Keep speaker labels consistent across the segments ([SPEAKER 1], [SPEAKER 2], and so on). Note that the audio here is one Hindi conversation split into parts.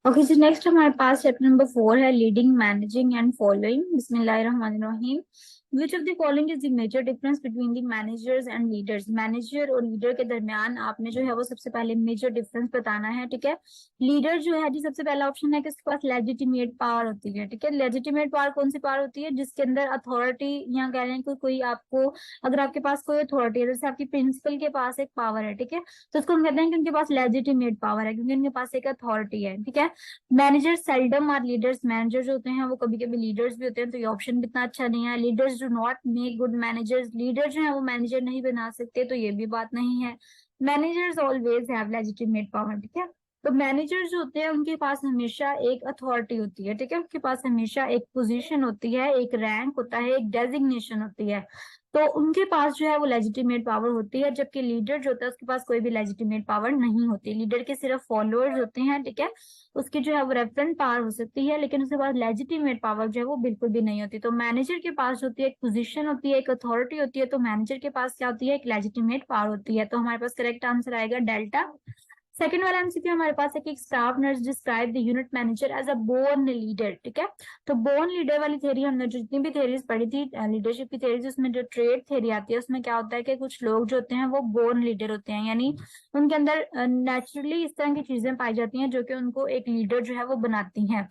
[SPEAKER 1] ओके, सो नेक्स्ट हमारे पास चैप्टर नंबर 4 है लीडिंग, मैनेजिंग एंड फॉलोइंग। बिस्मिल्लाहिर्रहमानिर्रहीम। Which of the following is the major difference between the managers and leaders. Manager और लीडर के दरमियान आपने जो है वो सबसे पहले मेजर डिफरेंस बताना है। ठीक है, लीडर जो है जी, सबसे पहला ऑप्शन है कि उसके पास लेजिटिमेट पावर होती है। ठीक है, लेजिटिमेट पावर कौन सी पावर होती है? जिसके अंदर अथॉरिटी, या कह रहे हैं कोई आपको, अगर आपके पास कोई अथॉरिटी है, जैसे आपकी प्रिंसिपल के पास एक पावर है, ठीक है, तो उसको हम कहते हैं कि उनके पास लेजिटिमेट पावर है, क्योंकि उनके पास एक अथॉरिटी है। ठीक है, manager seldom are leaders. Manager जो होते हैं वो कभी कभी लीडर्स भी होते हैं, तो ये ऑप्शन भी इतना अच्छा नहीं है। Leaders do not make good managers. Leader जो है वो मैनेजर नहीं बना सकते, तो ये भी बात नहीं है। Managers always have legitimate power. ठीक है, तो मैनेजर जो होते हैं उनके पास हमेशा एक अथॉरिटी होती है। ठीक है, उनके पास हमेशा एक पोजीशन होती है, एक रैंक होता है, एक डेजिग्नेशन होती है, तो उनके पास जो है वो लेजिटिमेट पावर होती है। जबकि लीडर जो होता है उसके पास कोई भी लेजिटिमेट पावर नहीं होती। लीडर के सिर्फ फॉलोअर्स होते हैं। ठीक है, उसकी जो है वो रेफरेंट पावर हो सकती है, लेकिन उसके पास लेजिटिमेट पावर जो है वो बिल्कुल भी नहीं होती। तो मैनेजर के पास होती है एक पोजीशन होती है, एक अथॉरिटी होती है, तो मैनेजर के पास क्या होती है? एक लेजिटिमेट पावर होती है। तो हमारे पास करेक्ट आंसर आएगा डेल्टा। सेकंड वाला एमसीक्यू हमारे पास है कि staff nurse describe the unit manager as a born leader. ठीक है, तो बोर्न लीडर वाली थ्योरी हमने जो जितनी भी थ्योरीज पढ़ी थी लीडरशिप की थ्योरीज, उसमें जो ट्रेड थ्योरी आती है उसमें क्या होता है कि कुछ लोग जो होते हैं वो बोर्न लीडर होते हैं, यानी उनके अंदर नेचुरली इस तरह की चीजें पाई जाती हैं जो कि उनको एक लीडर जो है वो बनाती हैं।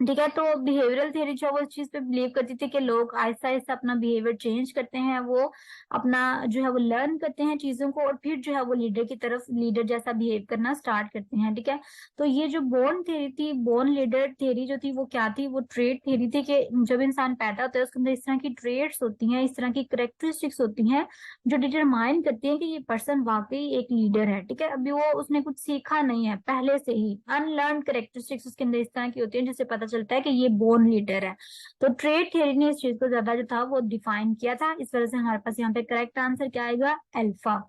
[SPEAKER 1] ठीक है, तो बिहेवियरल थ्योरी जो है वो इस चीज पे बिलीव करती थी कि लोग आहिस्ता आहिस्ता अपना बिहेवियर चेंज करते हैं, वो अपना जो है वो लर्न करते हैं चीजों को, और फिर जो है वो लीडर की तरफ लीडर जैसा बिहेव करना स्टार्ट करते हैं। ठीक है, तो ये जो बोर्न थ्योरी थी, बोर्न लीडर थ्योरी जो थी वो क्या थी? वो ट्रेड थ्योरी थी कि जब इंसान पैदा होता है उसके अंदर इस तरह की ट्रेड्स होती हैं, इस तरह की करेक्टरिस्टिक्स होती हैं जो डिटरमाइन करती है कि ये पर्सन वाकई एक लीडर है। ठीक है, अभी वो उसने कुछ सीखा नहीं है, पहले से ही अनलर्न करेक्टरिस्टिक्स उसके अंदर इस तरह की होती है जिससे पता चलता है कि ये बोर्न लीडर है। तो ट्रेड थ्योरी ने इस चीज को ज्यादा जो था वो डिफाइन किया था, इस वजह से हमारे पास यहाँ पे करेक्ट आंसर क्या आएगा? अल्फा।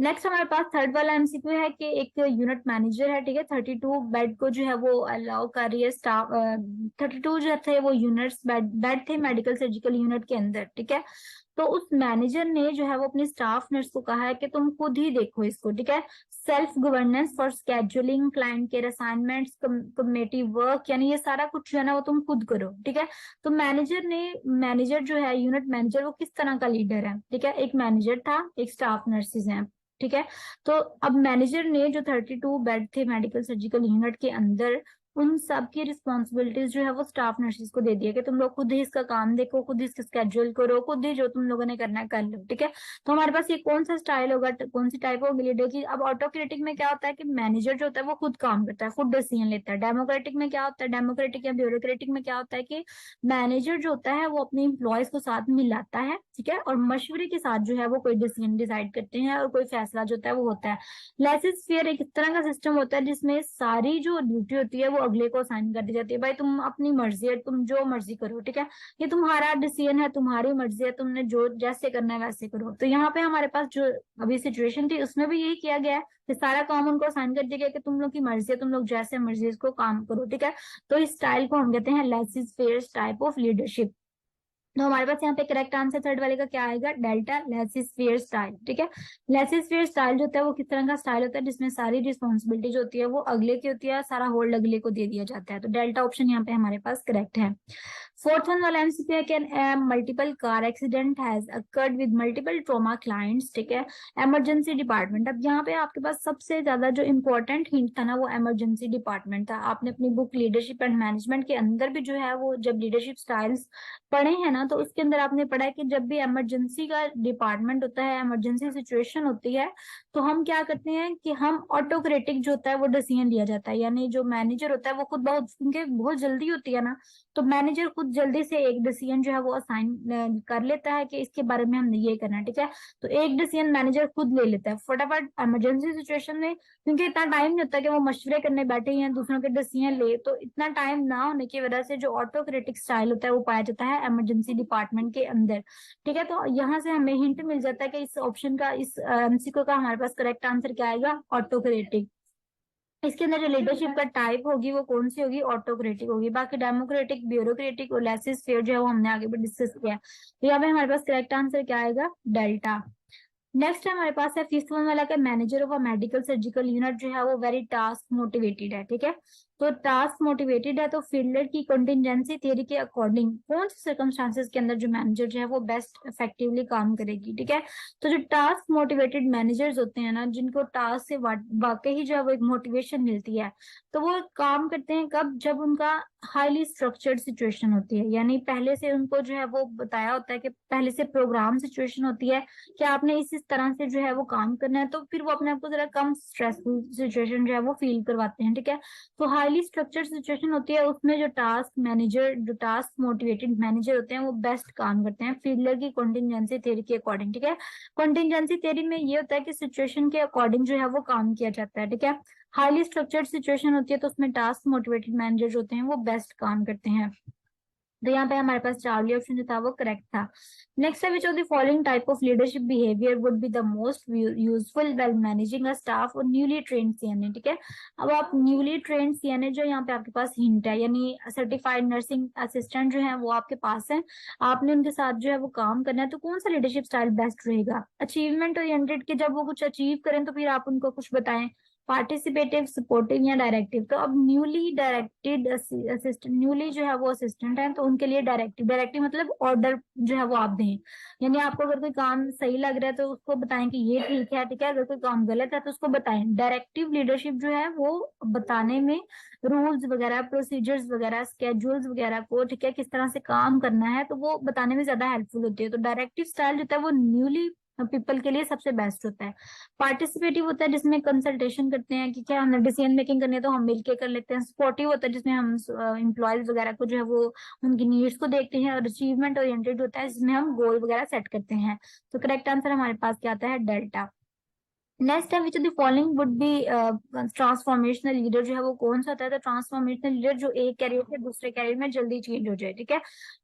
[SPEAKER 1] नेक्स्ट हमारे पास थर्ड वाला एमसीक्यू है कि एक यूनिट मैनेजर है। ठीक है, 32 बेड को जो है वो अलाउ कर रही है स्टाफ। 32 जो थे वो यूनिट्स बेड थे मेडिकल सर्जिकल यूनिट के अंदर। ठीक है, तो उस मैनेजर ने जो है वो अपनी स्टाफ नर्स को कहा है कि तुम खुद ही देखो इसको। ठीक है, self governance for scheduling, client care assignments, committee work, यानी ये सारा कुछ जो है ना वो तुम खुद करो। ठीक है, तो मैनेजर जो है यूनिट मैनेजर वो किस तरह का लीडर है? ठीक है, एक मैनेजर था, एक स्टाफ नर्सेज हैं। ठीक है, तो अब मैनेजर ने जो 32 बेड थे मेडिकल सर्जिकल यूनिट के अंदर, उन सब की रिस्पॉन्सिबिलिटीज जो है वो स्टाफ नर्सेज को दे दिया कि तुम लोग खुद ही इसका काम देखो, खुद ही इसका स्केड्यूल करो, खुद ही जो तुम लोगों ने करना है कर लो। ठीक है, तो हमारे पास ये कौन सा स्टाइल होगा, कौन सी टाइप होगी लीडर की? अब ऑटोक्रेटिक में क्या होता है कि मैनेजर जो होता है वो खुद काम करता है, खुद डिसीजन लेता है। डेमोक्रेटिक में क्या होता है? डेमोक्रेटिक या ब्यूरोक्रेटिक में क्या होता है कि मैनेजर जो होता है वो अपने इंप्लॉयज को साथ मिलाता है। ठीक है, और मशवरे के साथ जो है वो कोई डिसीजन डिसाइड करते हैं और कोई फैसला जो होता है वो होता है। लेसिस फेयर एक इस तरह का सिस्टम होता है जिसमें सारी जो ड्यूटी होती है वो अगले को असाइन कर दी जाती है। भाई तुम अपनी मर्जी है, तुम जो मर्जी करो। ठीक है, ये तुम्हारा डिसीजन है, तुम्हारी मर्जी है, तुमने जो जैसे करना है वैसे करो। तो यहाँ पे हमारे पास जो अभी सिचुएशन थी उसमें भी यही किया गया है कि सारा काम उनको असाइन कर दिया गया कि तुम लोग की मर्जी है, तुम लोग जैसे मर्जी इसको काम करो। ठीक है, तो इस स्टाइल को हम कहते हैं laces fair type of leadership. तो हमारे पास यहाँ पे करेक्ट आंसर थर्ड वाले का क्या आएगा? Delta, laces fair style. ठीक है, लेसिस फेयर स्टाइल जो होता है वो किस तरह का स्टाइल होता है जिसमें सारी रिस्पॉन्सिबिलिटी जो होती है वो अगले की होती है, सारा होल्ड अगले को दे दिया जाता है। तो डेल्टा ऑप्शन यहाँ पे हमारे पास करेक्ट है। फोर्थ वन वाला एमसीक्यू है कि multiple car accident has occurred with multiple trauma clients. ठीक है, इमरजेंसी डिपार्टमेंट। अब यहाँ पे आपके पास सबसे ज्यादा जो इंपॉर्टेंट हिंट था ना वो इमरजेंसी डिपार्टमेंट था। आपने अपनी बुक लीडरशिप एंड मैनेजमेंट के अंदर भी जो है वो जब लीडरशिप स्टाइल्स पढ़े हैं ना, तो उसके अंदर आपने पढ़ा है कि जब भी इमरजेंसी का डिपार्टमेंट होता है, इमरजेंसी सिचुएशन होती है, तो हम क्या करते हैं कि हम ऑटोक्रेटिक जो होता है वो डिसीजन लिया जाता है। यानी जो मैनेजर होता है वो खुद बहुत, क्योंकि बहुत जल्दी होती है ना, तो मैनेजर खुद जल्दी से एक डिसीजन जो है वो असाइन कर लेता है कि इसके बारे में हमने ये करना है। ठीक है, तो एक डिसीजन मैनेजर खुद ले लेता है फटाफट इमरजेंसी सिचुएशन में, क्योंकि इतना टाइम नहीं होता कि वो मशवरे करने बैठे हैं दूसरों के डिसीजन ले, तो इतना टाइम ना होने की वजह से जो ऑटोक्रेटिक स्टाइल होता है वो पाया जाता है इमरजेंसी डिपार्टमेंट के अंदर। ठीक है, तो यहाँ से हमें हिंट मिल जाता है कि इस ऑप्शन का, इस एमसीक्यू का हमारे पास करेक्ट आंसर क्या आएगा? ऑटोक्रेटिक। इसके अंदर जो लीडरशिप का टाइप होगी वो कौन सी होगी? ऑटोक्रेटिक होगी। बाकी डेमोक्रेटिक, ब्यूरोक्रेटिक और लेसिस फेयर जो है वो हमने आगे भी डिस्कस किया है। तो यहाँ पे हमारे पास करेक्ट आंसर क्या आएगा? डेल्टा। नेक्स्ट हमारे पास है फिफ्थ वन वाला का manager of a medical surgical unit जो है वो वेरी टास्क मोटिवेटेड है, ठीक है। तो टास्क मोटिवेटेड है तो फील्डर की कंटिजेंसी थ्योरी के अकॉर्डिंग कौन से सर्कमस्टांसेस के अंदर जो मैनेजर जो है वो बेस्ट इफेक्टिवली काम करेगी, ठीक है। तो जो टास्क मोटिवेटेड मैनेजर्स होते हैं ना, जिनको टास्क से वाकई ही जो है वो एक मोटिवेशन मिलती है, तो वो काम करते हैं कब, जब उनका हाईली स्ट्रक्चर्ड सिचुएशन होती है, यानी पहले से उनको जो है वो बताया होता है कि पहले से प्रोग्राम सिचुएशन होती है कि आपने इस तरह से जो है वो काम करना है, तो फिर वो अपने आप को जरा कम स्ट्रेसफुल सिचुएशन जो है वो फील करवाते हैं, ठीक है। तो हाईली स्ट्रक्चर्ड सिचुएशन होती है, उसमें जो टास्क मैनेजर, जो टास्क मोटिवेटेड मैनेजर होते हैं वो बेस्ट काम करते हैं फील्डर की कॉन्टिजेंसी थ्योरी के अकॉर्डिंग, ठीक है। कॉन्टिजेंसी थ्योरी में ये होता है कि सिचुएशन के अकॉर्डिंग जो है वो काम किया जाता है, ठीक है। हाईली स्ट्रक्चर्ड सिचुएशन होती है तो उसमें टास्क मोटिवेटेड मैनेजर होते हैं वो बेस्ट काम करते हैं। तो यहाँ पे हमारे पास चार्ली ऑप्शन जो था वो करेक्ट था। नेक्स्ट है, विच of the following type of leadership behaviour would be the most useful well managing a staff और न्यूली ट्रेन्ड सीएनए, ठीक है। अब आप न्यूली ट्रेन्ड सीएनए जो यहाँ पे आपके पास हिंट है, यानी सर्टिफाइड नर्सिंग असिस्टेंट जो है वो आपके पास है, आपने उनके साथ जो है वो काम करना है, तो कौन सा लीडरशिप स्टाइल बेस्ट रहेगा? अचीवमेंट ओरिएंटेड के जब वो कुछ अचीव करें तो फिर आप उनको कुछ बताएं, पार्टिसिपेटिव, सपोर्टिव या डायरेक्टिव? तो अब न्यूली डायरेक्टेड असिस्टेंट, न्यूली जो है वो असिस्टेंट है तो उनके लिए डायरेक्टिव, डायरेक्टिव मतलब ऑर्डर जो है वो आप दें, यानी आपको अगर कोई काम सही लग रहा है तो उसको बताएं कि ये ठीक है, ठीक है। अगर कोई काम गलत है तो उसको बताएं। डायरेक्टिव लीडरशिप जो है वो बताने में रूल्स वगैरह, प्रोसीजर्स वगैरह, स्केड्यूल्स वगैरह को, ठीक है, किस तरह से काम करना है, तो वो बताने में ज्यादा हेल्पफुल होती है। तो डायरेक्टिव स्टाइल जो होता है वो न्यूली पीपल के लिए सबसे बेस्ट होता है। पार्टिसिपेटिव होता है जिसमें कंसल्टेशन करते हैं कि क्या हमें डिसीजन मेकिंग करनी है तो हम मिलके कर लेते हैं। सपोर्टिव होता है जिसमें हम एम्प्लॉयज वगैरह को जो है वो उनकी नीड्स को देखते हैं। और अचीवमेंट ओरिएंटेड होता है जिसमें हम गोल वगैरह सेट करते हैं। तो करेक्ट आंसर हमारे पास क्या आता है? डेल्टा। नेक्स्ट है, विच of the following would be transformational leader जो है वो कौन सा होता है? तो ट्रांसफॉर्मेशनल लीडर जो एक कैरियर से दूसरे कैरियर में जल्दी चेंज हो जाए, ठीक है।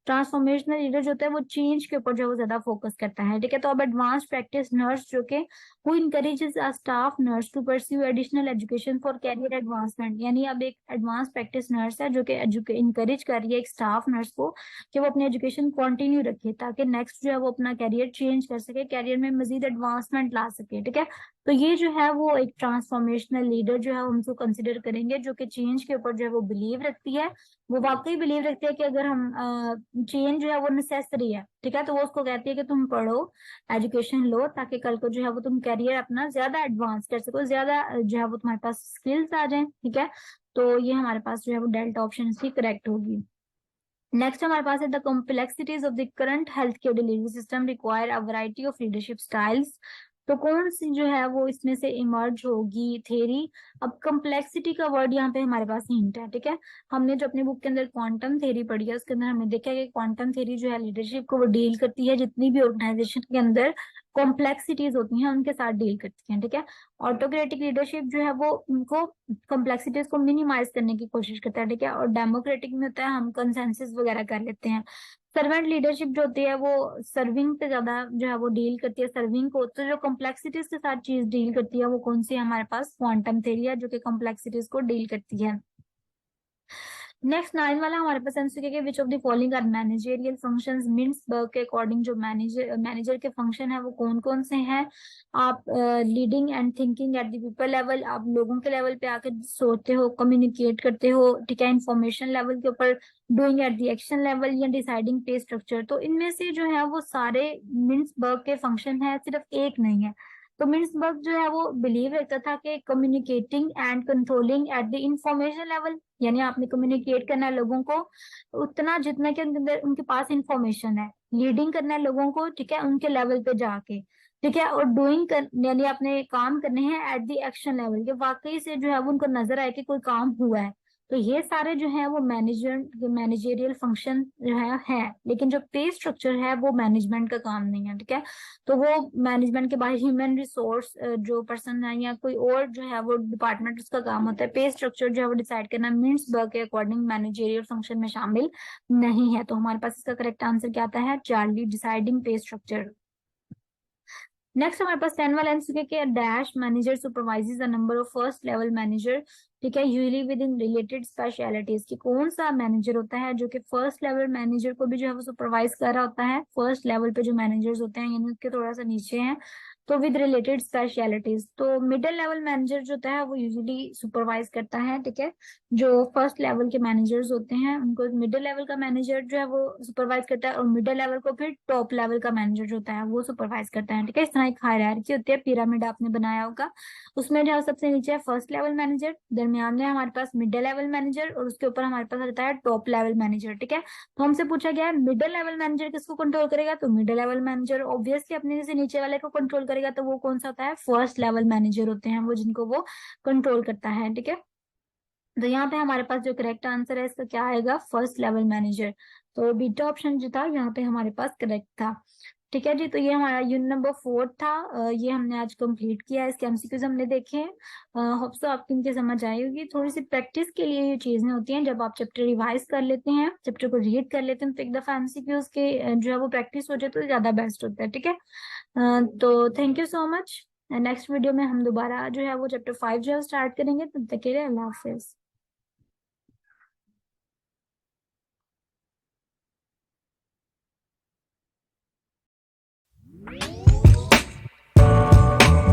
[SPEAKER 1] ट्रांसफॉर्मेशनल लीडर जो होता है वो चेंज के ऊपर जो है वो ज्यादा फोकस करता है, ठीक है। तो अब एडवांस प्रैक्टिस नर्स जो कि who encourages a staff nurse to pursue additional education for career advancement, यानी अब एक एडवांस प्रैक्टिस नर्स है जो कि इनकरेज कर रही है एक स्टाफ नर्स को कि वो अपनी एजुकेशन कंटिन्यू रखे ताकि नेक्स्ट जो है वो अपना कैरियर चेंज कर सके, कैरियर में मजीद एडवांसमेंट ला सके, ठीक है। तो ये जो है वो एक ट्रांसफॉर्मेशनल लीडर जो है हम उसको कंसिडर करेंगे जो कि चेंज के ऊपर जो है वो बिलीव रखती है। वो वाकई बिलीव रखती है कि अगर हम चेंज जो है वो नेसेसरी है, ठीक है, तो वो उसको कहती है कि तुम पढ़ो, एजुकेशन लो, ताकि कल को जो है वो तुम करियर अपना ज्यादा एडवांस कर सको, ज्यादा जो है वो तुम्हारे पास स्किल्स आ जाए, ठीक है। तो ये हमारे पास जो है वो डेल्टा ऑप्शन इसकी करेक्ट होगी। नेक्स्ट हमारे पास है, the complexities of the current health care delivery system require a variety of leadership styles. तो कौन सी जो है वो इसमें से इमर्ज होगी थेरी? अब कॉम्प्लेक्सिटी का वर्ड यहाँ पे हमारे पास हिंट है, ठीक है। हमने जो अपनी बुक के अंदर क्वांटम थेरी पढ़ी है उसके अंदर हमने देखा है कि क्वांटम थेरी जो है लीडरशिप को वो डील करती है, जितनी भी ऑर्गेनाइजेशन के अंदर कॉम्प्लेक्सिटीज होती हैं उनके साथ डील करती है, ठीक है। ऑटोक्रेटिक लीडरशिप जो है वो उनको कॉम्प्लेक्सिटीज को मिनिमाइज करने की कोशिश करता है, ठीक है। और डेमोक्रेटिक में होता है हम कंसेंसस वगैरह कर लेते हैं। सर्वेंट लीडरशिप जो होती है वो सर्विंग पे ज्यादा जो है वो डील करती है, सर्विंग को। तो जो कॉम्प्लेक्सिटीज के साथ चीज डील करती है वो कौन सी है? हमारे पास क्वांटम थ्योरी है जो कि कॉम्प्लेक्सिटीज को डील करती है। नेक्स्ट 9 वाला हमारे पास एमसीक्यू के, which of the following are managerial functions Mintzberg के अकॉर्डिंग जो मैनेजर के फंक्शन है वो कौन कौन से हैं? आप leading and thinking at the people level, आप लोगों के लेवल पे आके सोचते हो, कम्युनिकेट करते हो, ठीक है, इंफॉर्मेशन लेवल के ऊपर, doing at the action level, या डिसाइडिंग पे स्ट्रक्चर। तो इनमें से जो है वो सारे मिन्सबर्ग के फंक्शन है, सिर्फ एक नहीं है। तो मिन्सबर्ग जो है वो बिलीव रखता था कि communicating and controlling at the information level, यानी आपने कम्युनिकेट करना है लोगों को उतना जितना कि उनके अंदर उनके पास इंफॉर्मेशन है, लीडिंग करना है लोगों को, ठीक है, उनके लेवल पे जाके, ठीक है। और डूइंग कर यानी अपने काम करने हैं एट द एक्शन लेवल के, वाकई से जो है वो उनको नजर आए कि कोई काम हुआ है। तो ये सारे जो है वो मैनेजरियल फंक्शन जो है, लेकिन जो पे स्ट्रक्चर है वो मैनेजमेंट का काम नहीं है, ठीक है। तो वो मैनेजमेंट के बाद ह्यूमन रिसोर्स जो पर्सन है या कोई और जो है वो डिपार्टमेंट उसका काम होता है। पे स्ट्रक्चर जो है वो डिसाइड करना मिन्सबर्ग के अकॉर्डिंग मैनेजरियल फंक्शन में शामिल नहीं है। तो हमारे पास इसका करेक्ट आंसर क्या आता है? चार्ली, डिसाइडिंग पे स्ट्रक्चर। नेक्स्ट हमारे पास 10 वाला एमसीक्यू के, dash manager supervises the number of first level manager, ठीक है, usually with in related specialities, कि कौन सा मैनेजर होता है जो कि फर्स्ट लेवल मैनेजर को भी जो है वो सुपरवाइज कर रहा होता है, फर्स्ट लेवल पे जो मैनेजर्स होते हैं यानी उसके थोड़ा सा नीचे हैं, तो विद रिलेटेड स्पेशलिटीज। तो मिडिल लेवल मैनेजर जो होता है वो यूजुअली सुपरवाइज करता है, ठीक है। जो फर्स्ट लेवल के मैनेजर्स होते हैं उनको मिडिल लेवल का मैनेजर जो है वो सुपरवाइज करता है, और मिडिल लेवल को फिर टॉप लेवल का मैनेजर जो होता है वो सुपरवाइज करता है, ठीक है। इस तरह एक हायरार्की होती है, पिरामिड आपने बनाया होगा, उसमें जो है सबसे नीचे है फर्स्ट लेवल मैनेजर, दरमियान में हमारे पास मिडिल लेवल मैनेजर, और उसके ऊपर हमारे पास रहता है टॉप लेवल मैनेजर, ठीक है। तो हमसे पूछा गया है मिडिल लेवल मैनेजर किसको कंट्रोल करेगा, तो मिडिल लेवल मैनेजर ऑब्वियसली अपने से नीचे वाले को कंट्रोल करेगा, तो वो कौन सा होता है, फर्स्ट लेवल मैनेजर होते हैं वो, जिनको वो कंट्रोल करता है, ठीक है। तो यहाँ पे हमारे पास जो करेक्ट आंसर है इसका क्या आएगा, फर्स्ट लेवल मैनेजर। तो बीटा ऑप्शन जो था यहाँ पे हमारे पास करेक्ट था, ठीक है जी। तो ये हमारा यूनिट नंबर 4 था, ये हमने आज कंप्लीट किया, इसके एमसीक्यूज हमने देखे हैं। होप सो आपको इनके समझ आई होगी। थोड़ी सी प्रैक्टिस के लिए ये चीजें होती हैं, जब आप चैप्टर रिवाइज कर लेते हैं, चैप्टर को रीड कर लेते हैं, तो एक दफा एमसीक्यूज के जो है वो प्रैक्टिस हो जाए तो ज्यादा बेस्ट होता है, ठीक है। तो thank you so much. Next video में हम दोबारा जो है वो चैप्टर 5 जो है स्टार्ट करेंगे, तब तक के लिए अल्लाह हाफिज।